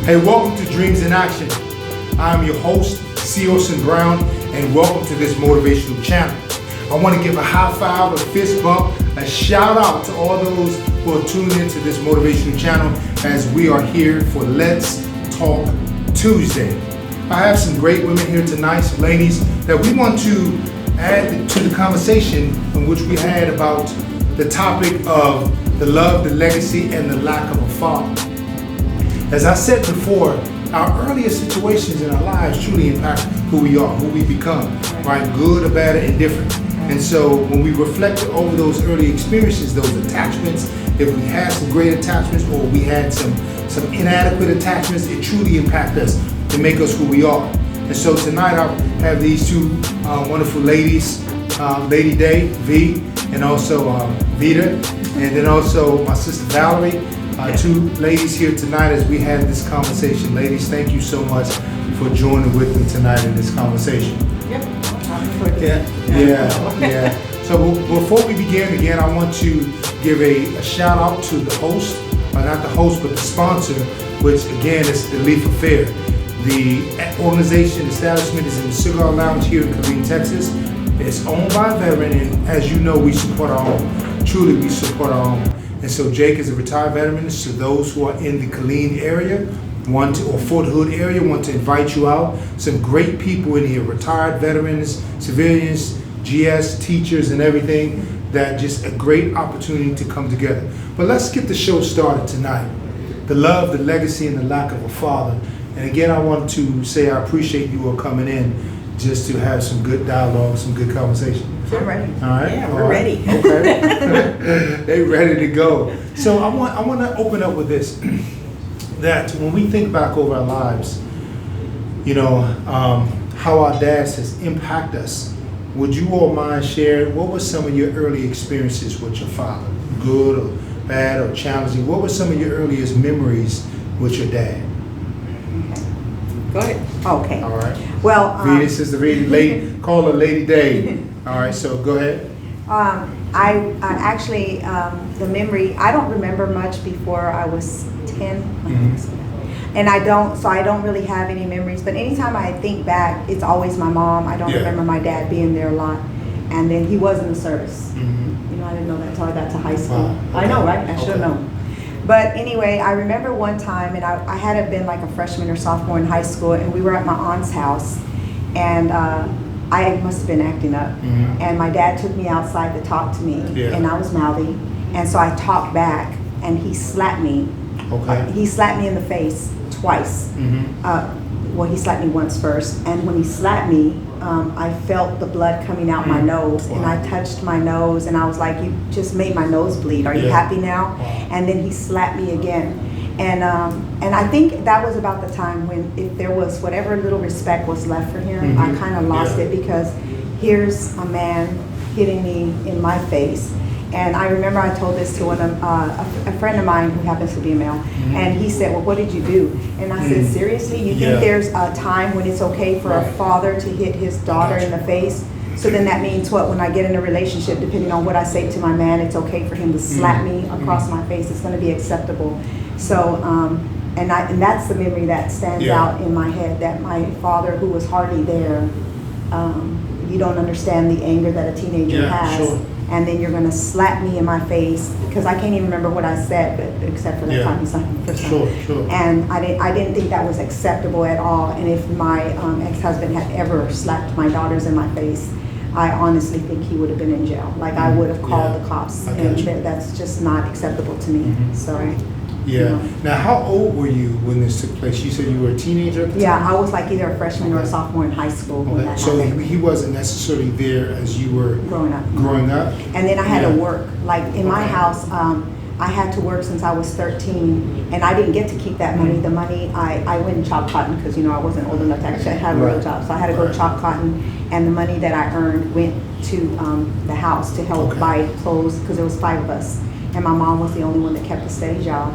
Hey, welcome to Dreams in Action. I'm your host, Seosin Brown, and welcome to this motivational channel. I want to give a high five, a fist bump, a shout out to all those who are tuned into this motivational channel as we are here for Let's Talk Tuesday. I have some great women here tonight, some ladies that we want to add to the conversation in which we had about the topic of the love, the legacy, and the lack of a father. As I said before, our earlier situations in our lives truly impact who we are, who we become, right? Good or bad or indifferent. And so when we reflect over those early experiences, those attachments, if we had some great attachments or we had some inadequate attachments, it truly impacts us to make us who we are. And so tonight I have these two wonderful ladies, Lady Day, V, and also Vita, and then also my sister Valerie. Two ladies here tonight as we have this conversation. Ladies, thank you so much for joining with me tonight in this conversation. Yep. Yeah. So before we begin again, I want to give a shout out to the host, not the host, but the sponsor, which again is the Leaf Affair. The organization establishment is in the Cigar Lounge here in Killeen, Texas. It's owned by a veteran, and as you know, we support our own. Truly, we support our own. And so Jake is a retired veteran. So those who are in the Killeen area, or Fort Hood area, want to invite you out. Some great people in here, retired veterans, civilians, GS, teachers, and everything. That just a great opportunity to come together. But let's get the show started tonight. The love, the legacy, and the lack of a father. And again, I want to say I appreciate you all coming in just to have some good dialogue, some good conversation. I'm ready. All right. Yeah, we're ready. Okay. They ready to go. So I want to open up with this. That when we think back over our lives, you know, how our dads has impacted us. Would you all mind sharing what were some of your early experiences with your father? Good or bad or challenging? What were some of your earliest memories with your dad? Go ahead. Okay. All right. Well, This is the lady, call her Lady Day. All right, so go ahead. I actually, the memory, I don't remember much before I was 10. And I don't really have any memories, but anytime I think back, it's always my mom. I don't remember my dad being there a lot. And then he was in the service. You know, I didn't know that until I got to high school. Wow. Okay. I know, right? I should have known. But anyway, I remember one time, and I had to have been like a freshman or sophomore in high school, and we were at my aunt's house, and I must have been acting up. And my dad took me outside to talk to me, and I was mouthy, and so I talked back, and he slapped me. Okay. He slapped me in the face twice. Well, he slapped me once first, and when he slapped me, I felt the blood coming out my nose, and I touched my nose, and I was like, "You just made my nose bleed. Are you happy now?" And then he slapped me again, and I think that was about the time when, if there was whatever little respect was left for him, I kind of lost it, because here's a man hitting me in my face. And I remember I told this to one of a friend of mine who happens to be a male, and he said, "Well, what did you do?" And I said, "Seriously, you think there's a time when it's okay for a father to hit his daughter in the face? So then that means what? When I get in a relationship, depending on what I say to my man, it's okay for him to slap me across my face. It's going to be acceptable." So, and that's the memory that stands out in my head, that my father, who was hardly there, you don't understand the anger that a teenager has. Sure. And then you're going to slap me in my face, because I can't even remember what I said, but except for the time he slapped me the first time. Sure. And I didn't think that was acceptable at all. And if my ex-husband had ever slapped my daughters in my face, I honestly think he would have been in jail. Like, I would have called the cops, and that's just not acceptable to me. So. Yeah. You know. Now, how old were you when this took place? You said you were a teenager at the time? I was like either a freshman or a sophomore in high school when that so happened. he wasn't necessarily there as you were growing up. And then I had to work. Like in my house, I had to work since I was 13, and I didn't get to keep that money. The money, I went and chopped cotton, because, you know, I wasn't old enough to actually have a real job. So I had to go chop cotton, and the money that I earned went to the house to help buy clothes, because there was 5 of us. And my mom was the only one that kept a steady job.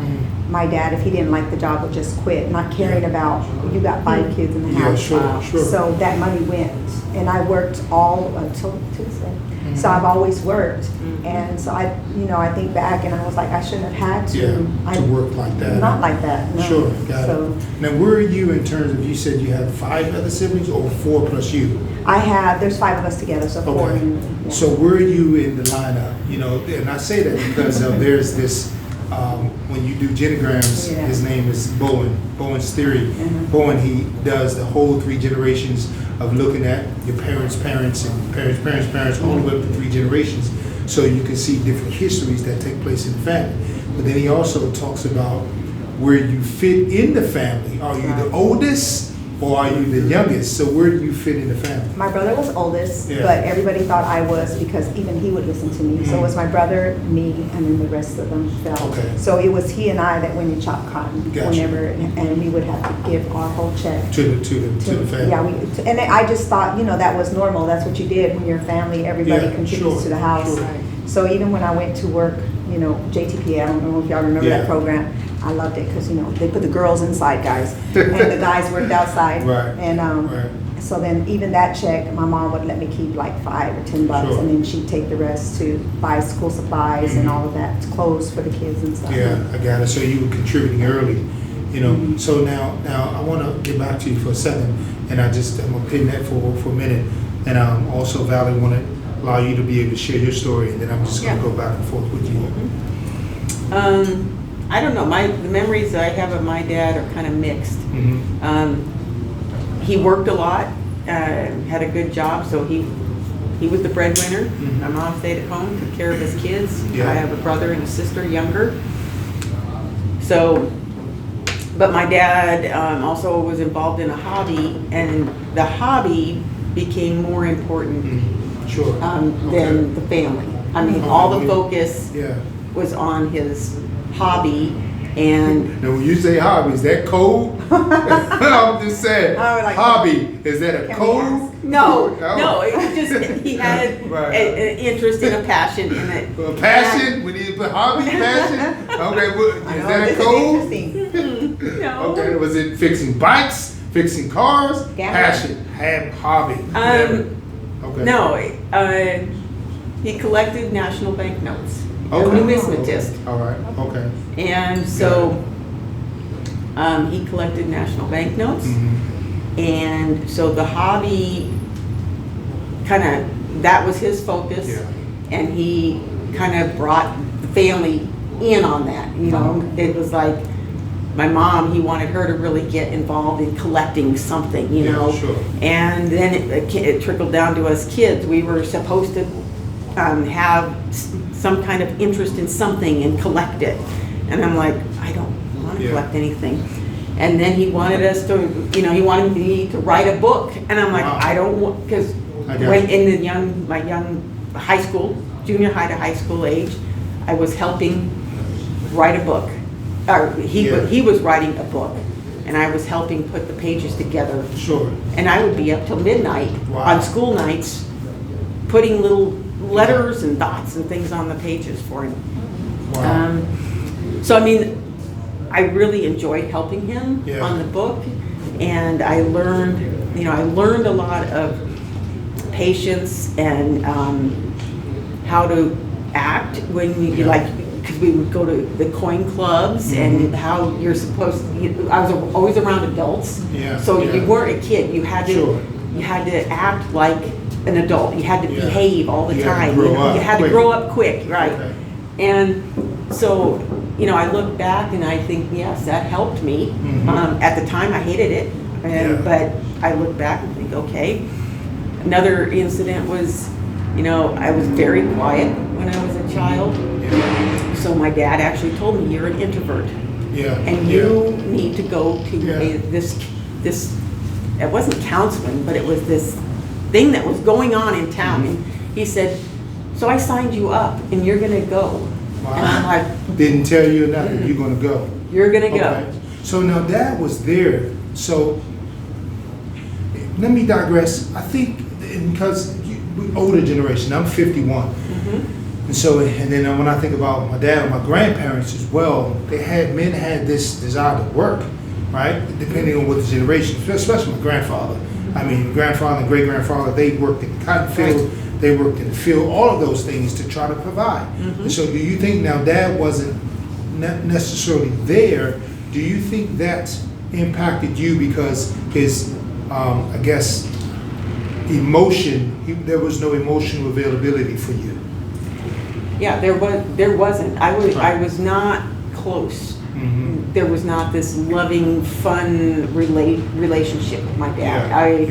my dad, if he didn't like the job, would just quit, not caring about, you got 5 kids in the house. Sure. So that money went, and I worked all until Tuesday. So I've always worked, and so I think back, and I was like, I shouldn't have had to. To work like that. Not like that. No. Sure, got it. Now, where are you in terms of? You said you have 5 other siblings, or 4 plus you? There's 5 of us together, so 4. Okay. Yeah. So where are you in the lineup? And I say that because there's this. When you do genograms, his name is Bowen's theory. Bowen, he does the whole 3 generations of looking at your parents' parents and parents' all the way up to 3 generations, so you can see different histories that take place in the family. But then he also talks about where you fit in the family. Are you the oldest or are you the youngest? So where do you fit in the family? My brother was oldest, but everybody thought I was, because even he would listen to me. So it was my brother, me, and then the rest of them fell. Okay. So it was he and I that went and chopped cotton whenever, and we would have to give our whole check to the family. Yeah, and I just thought, that was normal. That's what you did when you're a family. Everybody contributes to the house. Sure. So even when I went to work, JTPA, I don't know if y'all remember that program. I loved it because, they put the girls inside, guys, and the guys worked outside. Right. And so then even that check, my mom would let me keep like $5 or $10, and then she'd take the rest to buy school supplies and all of that, clothes for the kids and stuff. Yeah, I got it. So you were contributing early, So now I want to get back to you for a second, and I'm gonna pin that for a minute, and also Valerie want to allow you to be able to share your story, and then I'm just gonna go back and forth with you. I don't know. The memories that I have of my dad are kind of mixed. He worked a lot, had a good job, so he was the breadwinner. My mom stayed at home, took care of his kids. I have a brother and a sister, younger. So, but my dad also was involved in a hobby, and the hobby became more important than the family. I mean, all the focus was on his hobby. And now, when you say hobby, is that code? I'm just saying, hobby, is that a code? No, it was just, he had an interest and a passion in it. A passion? When you put hobby, passion? Okay, is that a code? No. Okay, was it fixing bikes, fixing cars? Passion, hobby. No, he collected national banknotes. A numismatist. All right, okay. And so he collected national banknotes. And so the hobby that was his focus. And he kind of brought the family in on that. It was like my mom, he wanted her to really get involved in collecting something, Sure. And then it trickled down to us kids. We were supposed to have some kind of interest in something and collect it. And I'm like, I don't want to collect anything. And then he wanted us to, he wanted me to write a book. And I'm like, I don't want, because when in my young high school, junior high to high school age, I was helping write a book. He was writing a book, and I was helping put the pages together. Sure. And I would be up till midnight on school nights, putting little letters and dots and things on the pages for him. Wow. So I mean, I really enjoyed helping him on the book, and I learned a lot of patience and how to act when you because we would go to the coin clubs and how you're supposed to. I was always around adults, so you weren't a kid. You had to act like an adult. You had to behave all the time. You had to grow up quick, right? Okay. And so, I look back and I think, yes, that helped me. At the time, I hated it, but I look back and think, okay. Another incident was, I was very quiet when I was a child. So my dad actually told me, you're an introvert. And you need to go to this, it wasn't counseling, but it was this thing that was going on in town. And he said, so I signed you up and you're going to go. Wow. And I'm like, didn't tell you nothing, you're going to go. You're going to go. So now Dad was there. So let me digress. I think because older generation, I'm 51. And so, and then when I think about my dad and my grandparents as well, men had this desire to work, right? Depending on what the generation, especially my grandfather. I mean, grandfather and great grandfather, they worked in the cotton field, they worked in the field, all of those things to try to provide. And so, do you think now Dad wasn't necessarily there? Do you think that impacted you because his, I guess, there was no emotional availability for you? Yeah, there wasn't. I was not close. There was not this loving, fun relationship with my dad.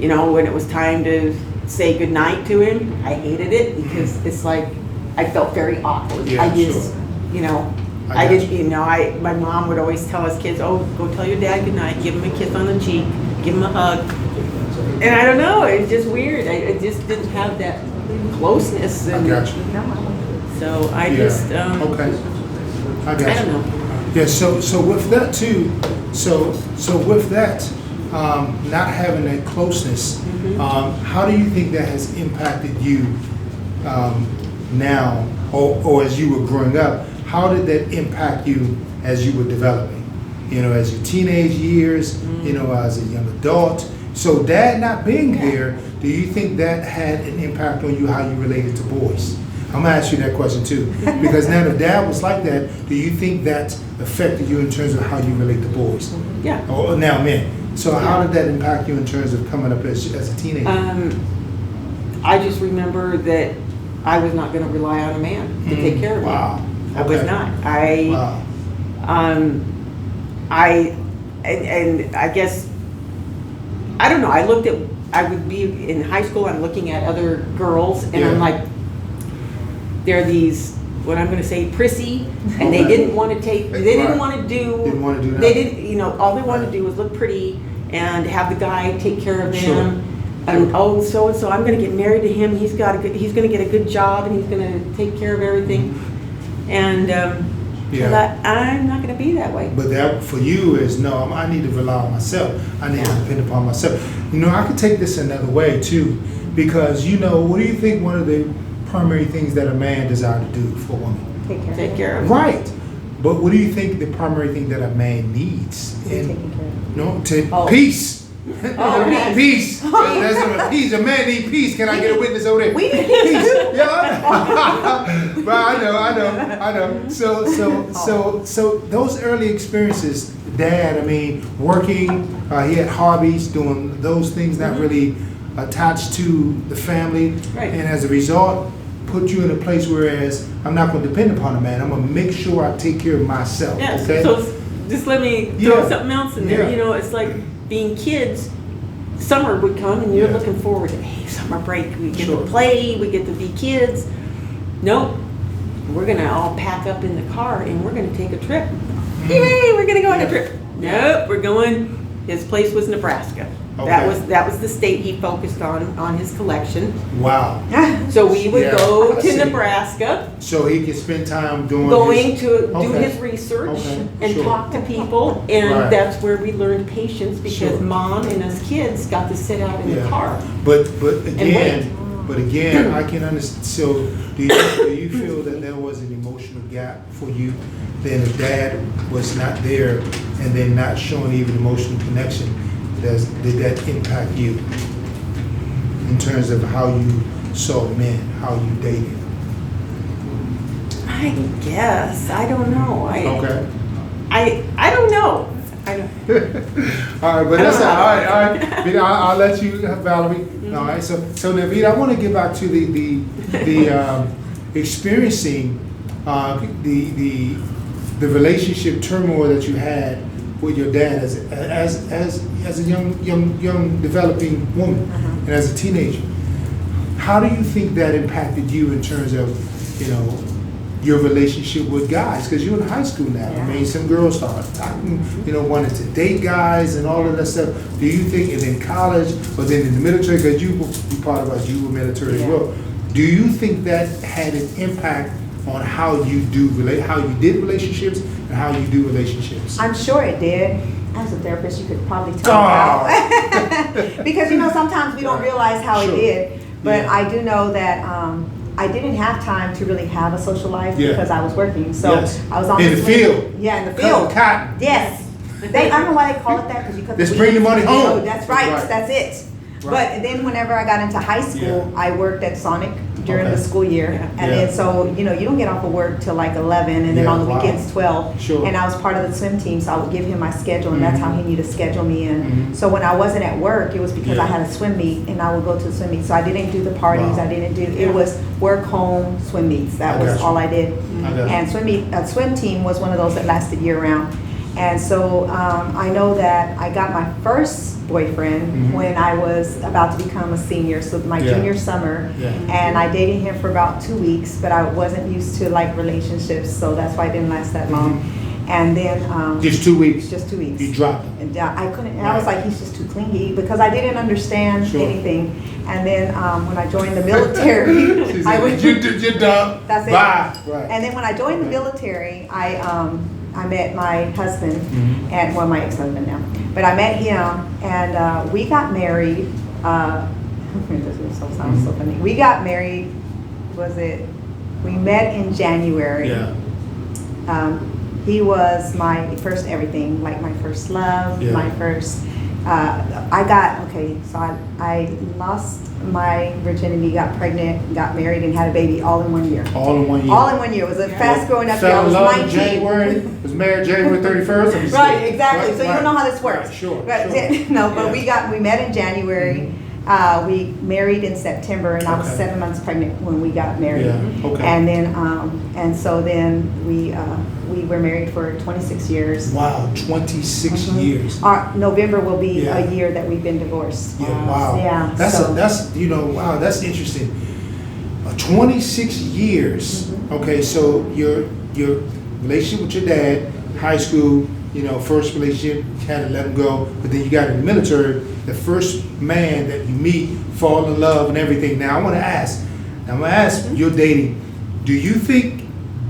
You know, when it was time to say goodnight to him, I hated it because it's like I felt very awkward. Yeah, I just, you know, I didn't, you know, my mom would always tell us kids, oh, go tell your dad goodnight, give him a kiss on the cheek, give him a hug. And I don't know, it's just weird. I just didn't have that closeness. I got you. So I just, okay. I got you. I don't know. Yeah, so with that too, so with that, not having that closeness, how do you think that has impacted you now, or as you were growing up? How did that impact you as you were developing? You know, as your teenage years, you know, as a young adult. So Dad not being there, do you think that had an impact on you, how you related to boys? I'm gonna ask you that question too, because now if Dad was like that, do you think that affected you in terms of how you relate to boys? Yeah. Or now men. So how did that impact you in terms of coming up as a teenager? I just remember that I was not going to rely on a man to take care of me. Wow. I was not. And I guess, I don't know, I would be in high school, I'm looking at other girls, and I'm like, they're these, what I'm going to say, prissy, and they didn't want to take, they didn't want to do, that. They didn't, you know, all they wanted to do was look pretty and have the guy take care of them. And oh, so and so, I'm going to get married to him. He's going to get a good job, and he's going to take care of everything. And I thought, I'm not going to be that way. But that for you is no. I need to rely on myself. I need to depend upon myself. You know, I could take this another way too, because you know, what do you think one of the primary things that a man desires to do for a woman? Take care of. Right. But what do you think the primary thing that a man needs? Peace. Peace. That's peace. A man needs peace. Can I get a witness over there? We need peace. Yeah. But I know. So those early experiences, Dad, I mean, working, he had hobbies, doing those things, not really attached to the family. Right. And as a result, put you in a place whereas I'm not going to depend upon a man. I'm going to make sure I take care of myself. Yes. Okay? So just let me throw something else in there. Yeah. You know, it's like being kids. Summer would come and you're looking forward to, hey, summer break. We get to play. We get to be kids. Nope. We're going to all pack up in the car and we're going to take a trip. Yay, we're going to go on a trip. Nope, we're going. His place was Nebraska. Okay. That was the state he focused on his collection. Wow. So we would go to Nebraska. So he could spend time doing do his research and talk to people, and that's where we learned patience because Mom and us kids got to sit out in the car. But again, I can understand. So do you feel that there was an emotional gap for you? Then if Dad was not there, and then not showing even emotional connection. Did that impact you in terms of how you saw men, how you dated? I guess. I don't know. I don't know. All right, but that's all right. Vita, I'll let you, Valerie. All right. So now, Vita, I want to get back to the experiencing the relationship turmoil that you had with your dad as a young developing woman and as a teenager. How do you think that impacted you in terms of, you know, your relationship with guys? Because you're in high school now. I mean, some girls start talking, you know, wanted to date guys and all of that stuff. Do you think, and in college, or then in the military, because you were part of us, you were military as well. Do you think that had an impact on how you did relationships and how you do relationships? I'm sure it did. As a therapist, you could probably tell how. Because, you know, sometimes we don't realize how it did. But I do know that I didn't have time to really have a social life Yeah. because I was working. So Yes. I was on In the the swing- field. Yeah, in the Cutting field. cotton. Yes. I don't know why they call it that because you cut Let's the bring the weeds. money home. Oh, that's right. Right. That's it. Right. But then whenever I got into high school, Yeah. I worked at Sonic during Okay. the school year. Yeah. And Yeah. then so, you know, you don't get off of work till like 11 and then Yeah, on the wow. weekends 12. Sure. And I was part of the swim team, so I would give him my schedule and that's how he knew to schedule me in. Mhm. So when I wasn't at work, it was because Yeah. I had a swim meet and I would go to the swim meet. So I didn't do the parties, Wow. I didn't do, it was work, home, swim meets. That I was got you. all I did. I got you. And swim team was one of those that lasted year round. And so I know that I got my first boyfriend Mhm. when I was about to become a senior, so my Yeah. junior summer. Yeah. And I dated him for about 2 weeks, but I wasn't used to like relationships, so that's why it didn't last that long. And then Just 2 weeks. just 2 weeks. You dropped him. And I couldn't, and I was like, he's just too clingy because I didn't understand Sure. anything. And then when I joined the military, She I said, was. you're done. That's it. Bye. Right. And then when I joined the military, I met my husband, Mhm. and well, my ex-husband now. But I met him, and we got married. This sounds so funny. We got married. We met in January. Yeah. He was my first everything, like my first love, Yeah. my first. So I lost my virginity, got pregnant, got married, and had a baby all in 1 year. All in 1 year. All in 1 year. It was a fast growing up year. I Fell in was love in 19. January, was married January 31st. I'm just Right, kidding. exactly. Right, So you right. know how this works. Right, sure, But sure. no, but Yeah. we met in January. We married in September, and I was Okay. 7 months pregnant when we got married. Yeah, okay. And then, and so then we were married for 26 years. Wow, 26 Mhm. years. Our November will be Yeah. a year that we've been divorced. Yeah, wow. Yeah, That's so- wow, that's interesting. 26 years. Mhm. Okay, so your relationship with your dad, high school, first relationship, you had to let him go, but then you got in the military, the first man that you meet, fall in love and everything. Now I'm gonna ask, you're dating, do you think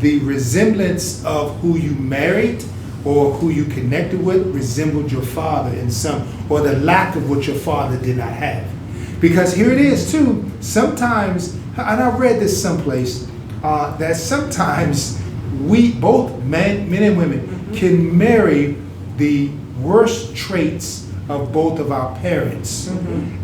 the resemblance of who you married or who you connected with resembled your father in some, or the lack of what your father did not have? Because here it is too, sometimes, and I read this someplace, that sometimes we, both men and women, can marry the worst traits of both of our parents.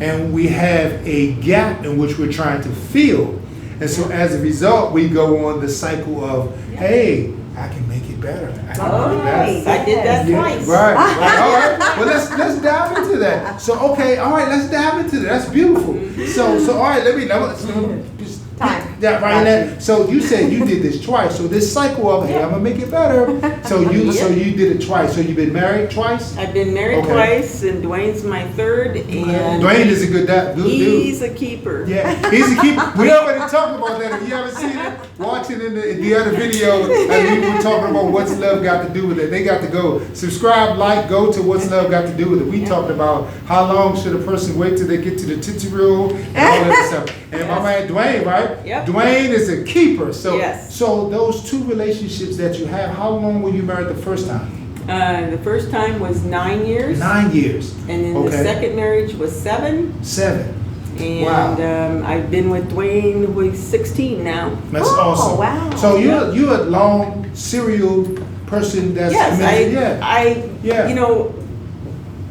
And we have a gap in which we're trying to fill. And so as a result, we go on the cycle of, hey, I can make it better. I can make it better. Nice. I did that Yeah, twice. right. All right. Well, let's dive into that. So, okay, all right, let's dive into that. That's beautiful. So all right, let me just Time. that right in there. So you said you did this twice. So this cycle of, hey, I'm gonna make it better. So you did it twice. So you've been married twice. I've been married Okay. twice, and Dwayne's my third, and Dwayne is a good dude. he's a keeper. Yeah, he's a keeper. We already talked about that. If you haven't seen it, watch it in the other video. And we were talking about what's love got to do with it. They got to go subscribe, like, go to what's love got to do with it. We talked about how long should a person wait till they get to the Tootsie Roll and all that stuff. And my man Dwayne, right? Yep. Dwayne is a keeper. So Yes. so those two relationships that you have, how long were you married the first time? The first time was 9 years, 9 years. and then Okay. the second marriage was 7. 7. And Wow. I've been with Dwayne, who's 16 now. That's Oh, awesome. wow. So you're a long serial person that's Yes, committed. Yeah. I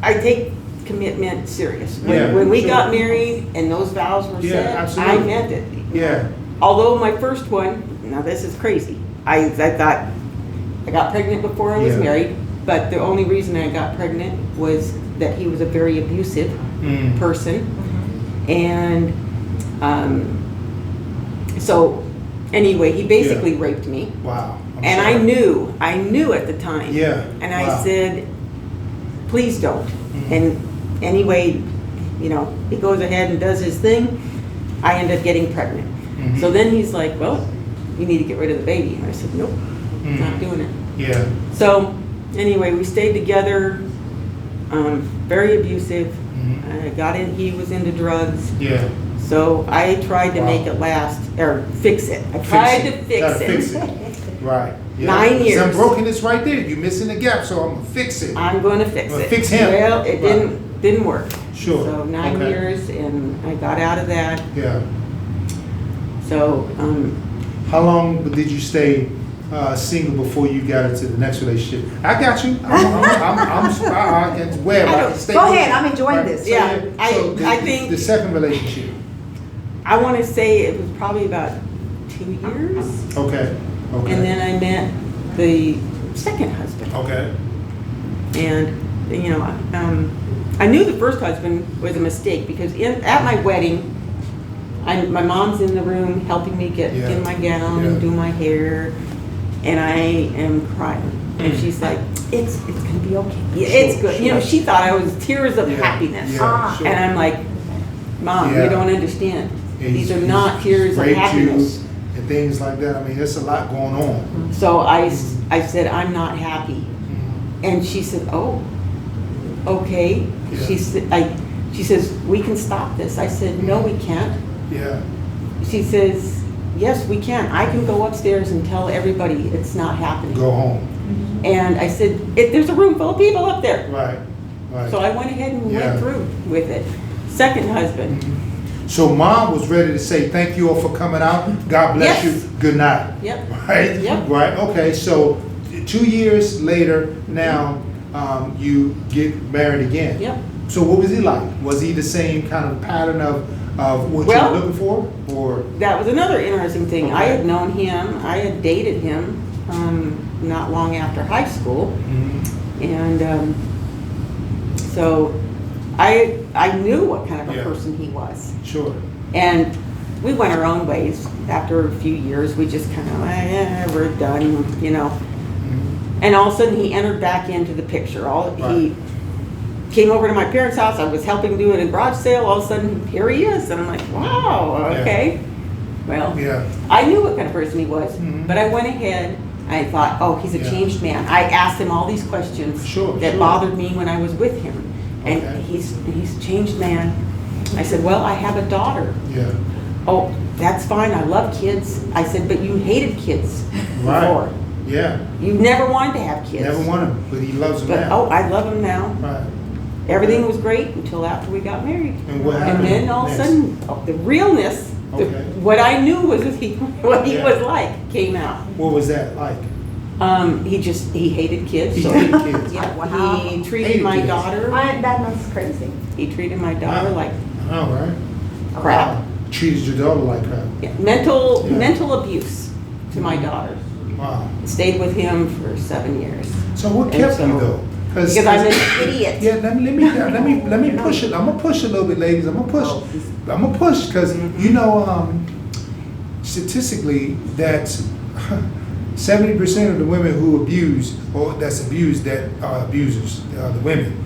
I take commitment serious. Yeah, When we sure. got married and those vows were Yeah, said, I absolutely. meant it. Yeah. Although my first one, now this is crazy. I thought I got pregnant before I was Yeah. married, but the only reason I got pregnant was that he was a very abusive Mm. person. And so anyway, he basically raped me. Wow. I'm And sorry. I knew at the time. Yeah. And Wow. I said, please don't. Mhm. And anyway, he goes ahead and does his thing. I end up getting pregnant. Mhm. So then he's like, well, you need to get rid of the baby. And I said, nope, Mhm. not doing it. Yeah. So anyway, we stayed together, very abusive. Mhm. I got in, he was into drugs. Yeah. So I tried to Wow. make it last, or fix it. I tried to Gotta fix fix it. Right. Yeah. 9 years. Some brokenness right there. You're missing the gap, so I'm gonna fix it. I'm going to fix Well, it. fix him. Well, it Right. didn't work. Sure. So 9 Okay. years, and I got out of that. Yeah. So, How long did you stay single before you got into the next relationship? I got you. I can wear. Go ahead. I'm enjoying this. Yeah, So I think the second relationship. I want to say it was probably about 2 years. Okay. Okay. And then I met the second husband. Okay. And, you know, I knew the first husband was a mistake because at my wedding, my mom's in the room helping me get in my gown and do my hair, and I am crying. And she's like, it's gonna be okay. Yeah, it's good. You know, she thought I was tears of happiness. Yeah, And I'm like, Mom, you don't understand. Yeah, These are not tears of happiness. And things like that. I mean, there's a lot going on. So I said, I'm not happy. And she said, oh, okay. Yeah. She says, we can stop this. I said, no, we can't. Yeah. She says, yes, we can. I can go upstairs and tell everybody it's not happening. Go home. And I said, there's a room full of people up there. Right. Right. So I went ahead and went through with it. Second husband. So Mom was ready to say, thank you all for coming out. God bless you. Good night. Yep. Right? Yep. Right. Okay. So 2 years later, now you get married again. Yep. So what was he like? Was he the same kind of pattern of what you were looking for? Or that was another interesting thing. Okay. I had known him. I had dated him not long after high school. And so I knew what kind of a person he was. Sure. And we went our own ways. After a few years, we just kind of, we're done, you know. And all of a sudden, he entered back into the picture. He came over to my parents' house. I was helping do a garage sale. All of a sudden, here he is. And I'm like, wow, okay. Well, I knew what kind of person he was. But I went ahead. I thought, oh, he's a changed man. I asked him all these questions that bothered me when I was with him. And he's a changed man. I said, well, I have a daughter. Yeah. Oh, that's fine. I love kids. I said, but you hated kids before. Yeah. You never wanted to have kids. Never wanted them, but he loves them now. Oh, I love him now. Right. Everything was great until after we got married. And what happened? And then all of a sudden, the realness, what I knew was what he was like, came out. What was that like? He hated kids. He So hated kids. he treated my daughter. That's crazy. He treated my daughter like crap. Treated your daughter like crap. Yeah. Mental abuse to my daughter. Wow. Stayed with him for 7 years. So what kept you though? Because I'm an idiot. Yeah, let me push it. I'm gonna push a little bit, ladies. I'm gonna push because you know, statistically, that 70% of the women who abuse or that's abused that are abusers, the women,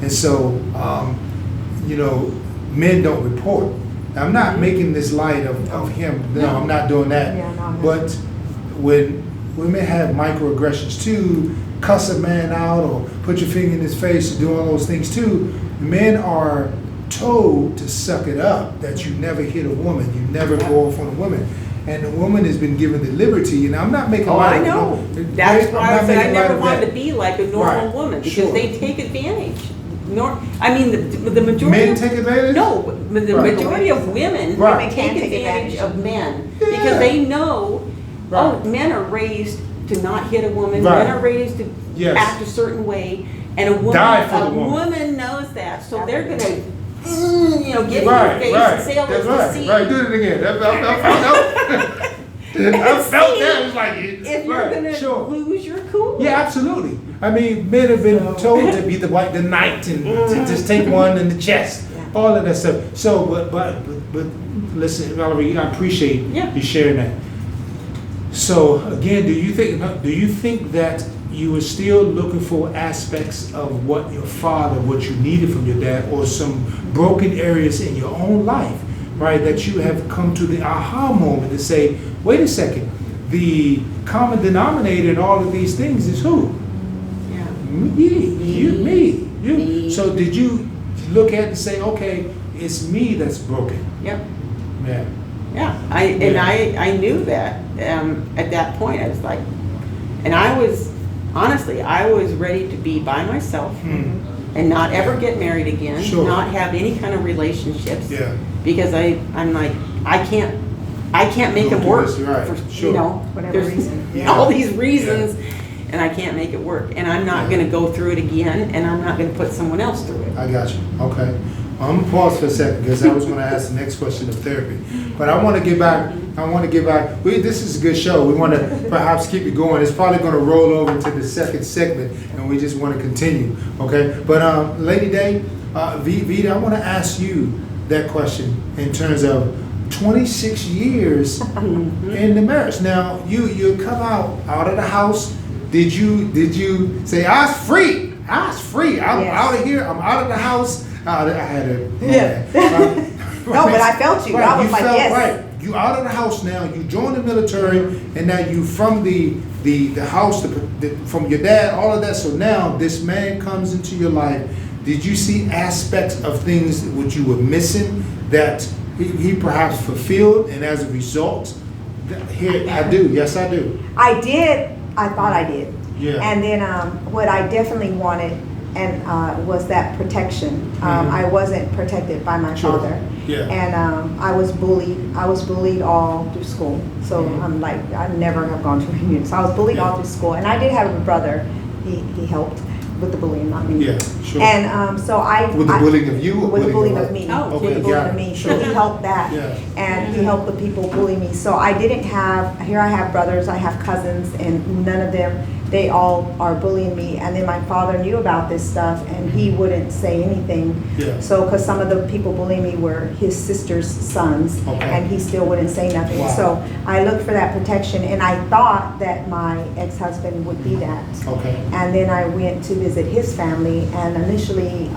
and so you know, men don't report. Now, I'm not making this light of him. No, I'm not doing that. Yeah, no, but when women have microaggressions too, cuss a man out or put your finger in his face or do all those things too, men are told to suck it up, that you never hit a woman, you never go off on a woman. And the woman has been given the liberty, and I'm not making light of it. Oh, I know. That's why I said I never wanted to be like a normal woman, because they take advantage. I mean, the majority men of, take advantage? No, but the majority of women take advantage of men because they know, men are raised to not hit a woman. Men are raised to act a certain way, and a woman knows that, so they're gonna, get in your face and say all those deceits. Right, do it again. I felt that. It was like, if you're gonna lose your cool. Yeah, absolutely. I mean, men have been told to be the knight and to just take one in the chest, all of that stuff. So, but listen, Valerie, I appreciate you sharing that. So again, do you think that you were still looking for aspects of what you needed from your dad, or some broken areas in your own life, right? That you have come to the aha moment to say, wait a second, the common denominator in all of these things is who? Yeah. Me. So did you look at it and say, okay, it's me that's broken? Yep. Yeah. I knew that at that point. I was like, and I was ready to be by myself and not ever get married again, not have any kind of relationships. Yeah. Because I'm like, I I can't make him work. Right. For, Sure. You know, Whatever there's reason. all these reasons, and I can't make it work. And I'm not going to go through it again, and I'm not going to put someone else through it. I got you. Okay. I'm gonna pause for a second because I was going to ask the next question of therapy, but I want to get back. This is a good show. We want to perhaps keep it going. It's probably going to roll over into the second segment, and we just want to continue. Okay. But Lady Day, Vita, I want to ask you that question in terms of 26 years in the marriage. Now you come out of the house. Did you say I was free? I'm out of here. I'm out of the house. I had a No, but I felt you. Right, I was you like, felt, yes. Right. You out of the house now. You joined the military, and now you from the house from your dad. All of that. So now this man comes into your life. Did you see aspects of things which you were missing that he perhaps fulfilled, and as a result, here I do. Yes, I do. I did. I thought I did. Yeah. And then what I definitely wanted was that protection. I wasn't protected by my father. Yeah. And I was bullied. I was bullied all through school. So I'm like, I never have gone to reunion. So I was bullied all through school. And I did have a brother. He helped with the bullying, not me. Yeah, sure. And so With the bullying of you? Or with the bullying of me? me. Oh, with the bullying of me. So he helped that. Yeah. And he helped the people bully me. So I didn't have, here I have brothers, I have cousins, and none of them, they all are bullying me. And then my father knew about this stuff, and he wouldn't say anything. Yeah. So, because some of the people bullying me were his sister's sons, Okay. and he still wouldn't say nothing. Wow. So I looked for that protection, and I thought that my ex-husband would be that. Okay. And then I went to visit his family, and initially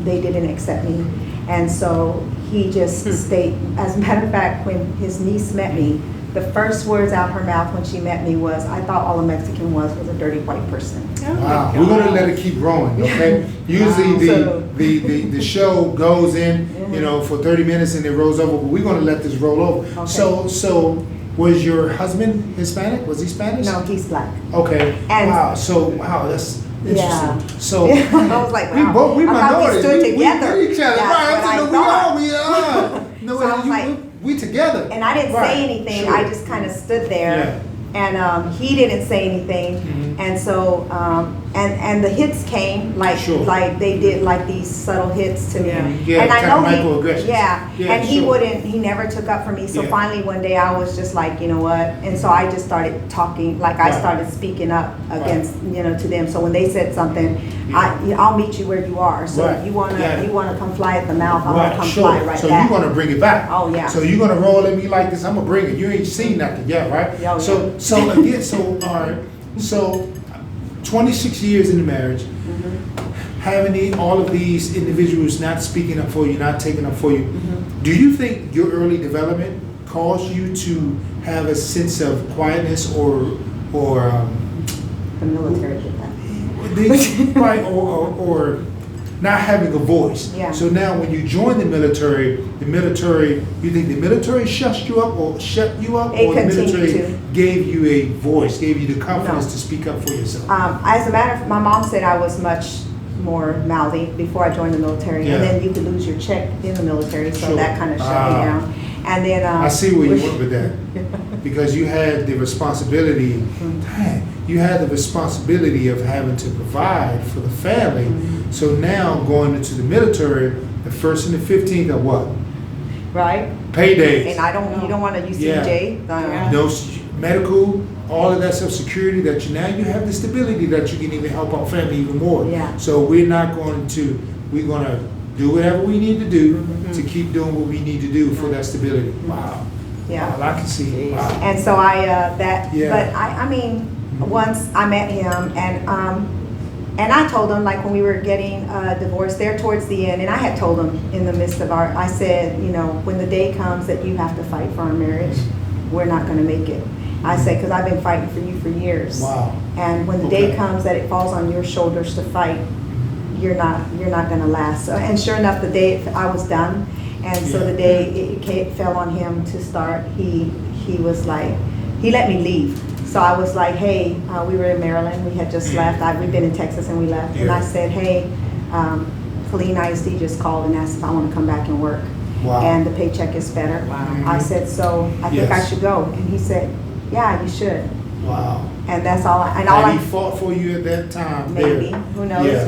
they didn't accept me. And so he just stayed. As a matter of fact, when his niece met me, the first words out her mouth when she met me was, I thought all a Mexican was a dirty white person. Wow, we're gonna let it keep rolling, okay? Usually Wow. the show goes in, for 30 minutes and it rolls over, but we're gonna let this roll over. Okay. So was your husband Hispanic? Was he Spanish? No, he's black. Okay. And- Wow, that's interesting. Yeah. So I was like, wow. we I thought we minorities. stood together. We each other. That's Right. what I No, thought. we are. No, So I was like- we together. And I didn't Right. say anything. Sure. I just kind of stood there, and he didn't say anything. Mhm. And so, and the hits came Sure. like they did like these subtle hits to me. Yeah, and I kind of know microaggressions. yeah, Yeah, and he sure. wouldn't. He never took up for me. So Yeah. finally one day I was just like, you know what? And so I just started talking. Like I Right. started speaking up against to them. So when they said something, I'll meet you where you are. So Right. you wanna Yeah. you wanna come fly at the mouth? I'm gonna come sure. fly right so back. you're gonna bring it back. Oh, yeah. So you're gonna roll at me like this. I'm gonna bring it. You ain't seen nothing yet, right? Oh, so yeah. so again, all right. So 26 years in the marriage, having all of these individuals not speaking up for you, not taking up for you. Do you think your early development caused you to have a sense of quietness or The military did that. right, or not having a voice. Yeah. So now when you join the military, you think the military shut you up, or It the continued military to. gave you a voice, gave you the confidence No. to speak up for yourself? As a matter of my mom said I was much more mouthy before I joined the military, Yeah. and then you could lose your check in the military, so Sure. that kind of shut me down. And then I see where you went with that, because you had the responsibility. Dang, you had the responsibility of having to provide for the family. So now going into the military, the 1st and the 15th are what? right? Paydays. And you don't want to use Yeah. CJ. Yeah. No medical, all of that stuff, security, that now you have the stability that you can even help our family even more. Yeah. So we're going to do whatever we need to do to keep doing what we need to do for that stability. Wow. Yeah. Well, I can see. Wow. And so Yeah. but I mean, once I met him, and I told him, like when we were getting divorced there towards the end, and I had told him in the midst of I said, when the day comes that you have to fight for our marriage, we're not going to make it. I said, because I've been fighting for you for years. Wow. And when the Okay. day comes that it falls on your shoulders to fight, you're not going to last. So, and sure enough, the day I was done, and so the day it fell on him to start, he was like, he let me leave. So I was like, hey, we were in Maryland, we had just left. We've been in Texas and we left. And I said, hey, Colleen ISD just called and asked if I want to come back and work. Wow. and the paycheck is better. Wow. I said, so I think I Yes. should go. And he said, yeah, you should. Wow. And that's all. And And he fought for you at that time. maybe, there. who knows? Yeah.